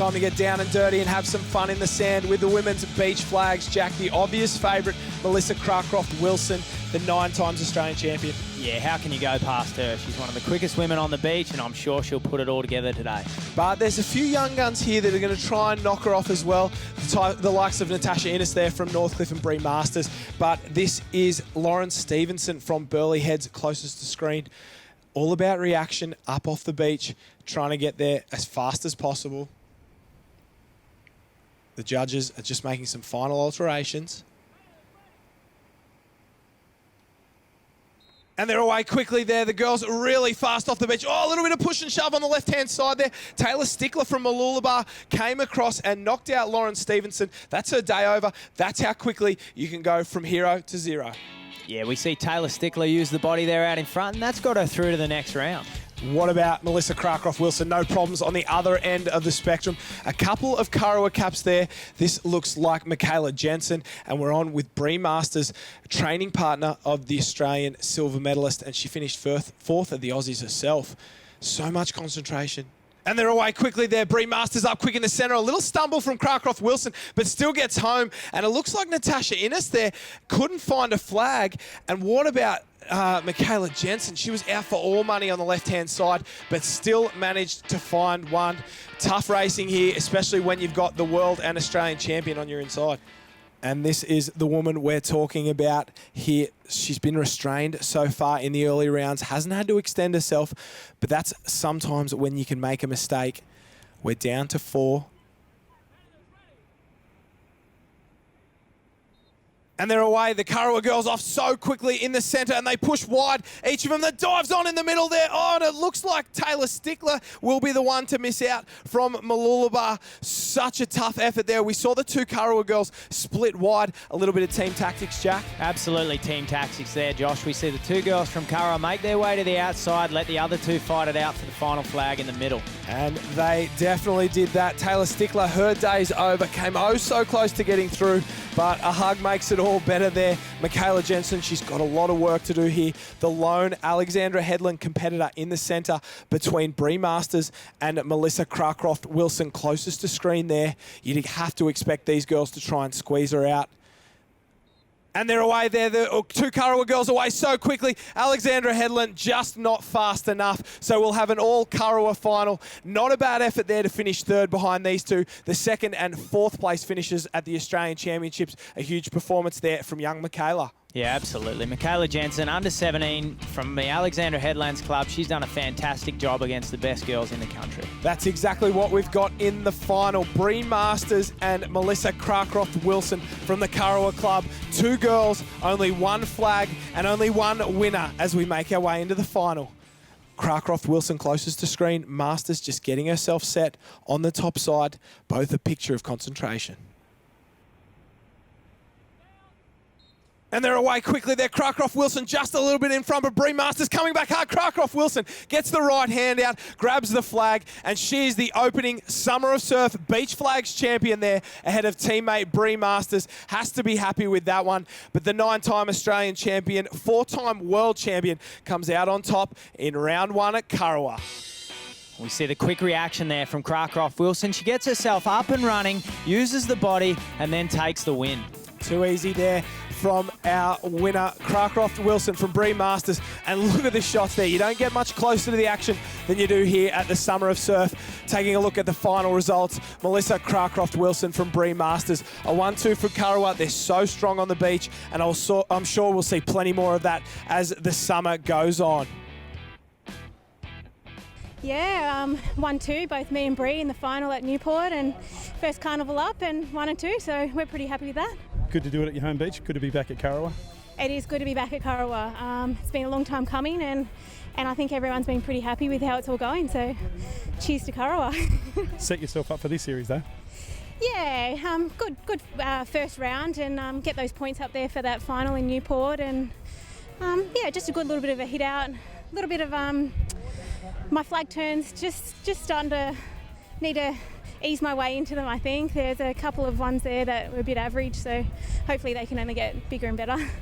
Time to get down and dirty and have some fun in the sand with the women's beach flags. Jack, the obvious favourite, Melissa Cracroft-Wilson, the 9 times Australian champion. Yeah, how can you go past her? She's one of the quickest women on the beach, and I'm sure she'll put it all together today. But there's a few young guns here that are going to try and knock her off as well. The likes of Natasha Innes there from Northcliffe and Bree Masters. But this is Lauren Stevenson from Burleigh Heads, closest to screen. All about reaction, up off the beach, trying to get there as fast as possible. The judges are just making some final alterations. And they're away quickly there. The girls are really fast off the beach. Oh, a little bit of push and shove on the left-hand side there. Taylor Stickler from Mooloolaba came across and knocked out Lauren Stevenson. That's her day over. That's how quickly you can go from hero to zero. Yeah, we see Taylor Stickler use the body there out in front, and that's got her through to the next round. What about Melissa Cracroft-Wilson? No problems on the other end of the spectrum. A couple of Kurrawa caps there. This looks like Michaela Jensen, and we're on with Bree Masters, training partner of the Australian silver medalist, and she finished fourth at the Aussies herself. So much concentration. And they're away quickly there. Bree Masters up quick in the centre. A little stumble from Cracroft-Wilson, but still gets home. And it looks like Natasha Innes there couldn't find a flag. And what about Michaela Jensen? She was out for all money on the left-hand side, but still managed to find one. Tough racing here, especially when you've got the world and Australian champion on your inside. And this is the woman we're talking about here. She's been restrained so far in the early rounds, hasn't had to extend herself, but that's sometimes when you can make a mistake. We're down to 4. And they're away. The Kurrawa girls off so quickly in the centre, and they push wide. Each of them that dives on in the middle there. Oh, and it looks like Taylor Stickler will be the one to miss out from Mooloolaba. Such a tough effort there. We saw the 2 Kurrawa girls split wide. A little bit of team tactics, Jack. Absolutely team tactics there, Josh. We see the 2 girls from Kurrawa make their way to the outside, let the other 2 fight it out for the final flag in the middle. And they definitely did that. Taylor Stickler, her day's over, came oh so close to getting through, but a hug makes it all better there. Michaela Jensen, she's got a lot of work to do here. The lone Alexandra Headland competitor in the centre between Bree Masters and Melissa Cracroft-Wilson, closest to screen there. You'd have to expect these girls to try and squeeze her out. And they're away there. The 2 Kurrawa girls away so quickly. Alexandra Headland just not fast enough. So we'll have an all Kurrawa final. Not a bad effort there to finish 3rd behind these 2. The 2nd and 4th place finishes at the Australian Championships. A huge performance there from young Michaela. Yeah, absolutely. Michaela Jensen, under 17 from the Alexandra Headlands Club. She's done a fantastic job against the best girls in the country. That's exactly what we've got in the final. Bree Masters and Melissa Cracroft-Wilson from the Kurrawa Club. 2 girls, only 1 flag, and only 1 winner as we make our way into the final. Cracroft-Wilson closest to screen. Masters just getting herself set on the top side. Both a picture of concentration. And they're away quickly there. Cracroft-Wilson just a little bit in front, but Bree Masters coming back hard. Cracroft-Wilson gets the right hand out, grabs the flag, and she is the opening Summer of Surf Beach Flags champion there ahead of teammate Bree Masters. Has to be happy with that one. But the 9-time Australian champion, 4-time world champion, comes out on top in round 1 at Kurrawa. We see the quick reaction there from Cracroft-Wilson. She gets herself up and running, uses the body, and then takes the win. Too easy there from our winner, Cracroft-Wilson from Bree Masters. And look at the shots there. You don't get much closer to the action than you do here at the Summer of Surf. Taking a look at the final results, Melissa Cracroft-Wilson from Bree Masters. A 1-2 for Kurrawa. They're so strong on the beach, and I'm sure we'll see plenty more of that as the summer goes on. Yeah, 1-2, both me and Bree in the final at Newport, and first carnival up, and 1 and 2, so we're pretty happy with that. Good to do it at your home beach. Good to be back at Kurrawa. It is good to be back at Kurrawa. It's been a long time coming, and I think everyone's been pretty happy with how it's all going, so cheers to Kurrawa. Set yourself up for this series though. Yeah, good first round, and get those points up there for that final in Newport, and yeah, just a good little bit of a hit out, a little bit of my flag turns just starting to need to ease my way into them, I think. There's a couple of ones there that were a bit average, so hopefully they can only get bigger and better.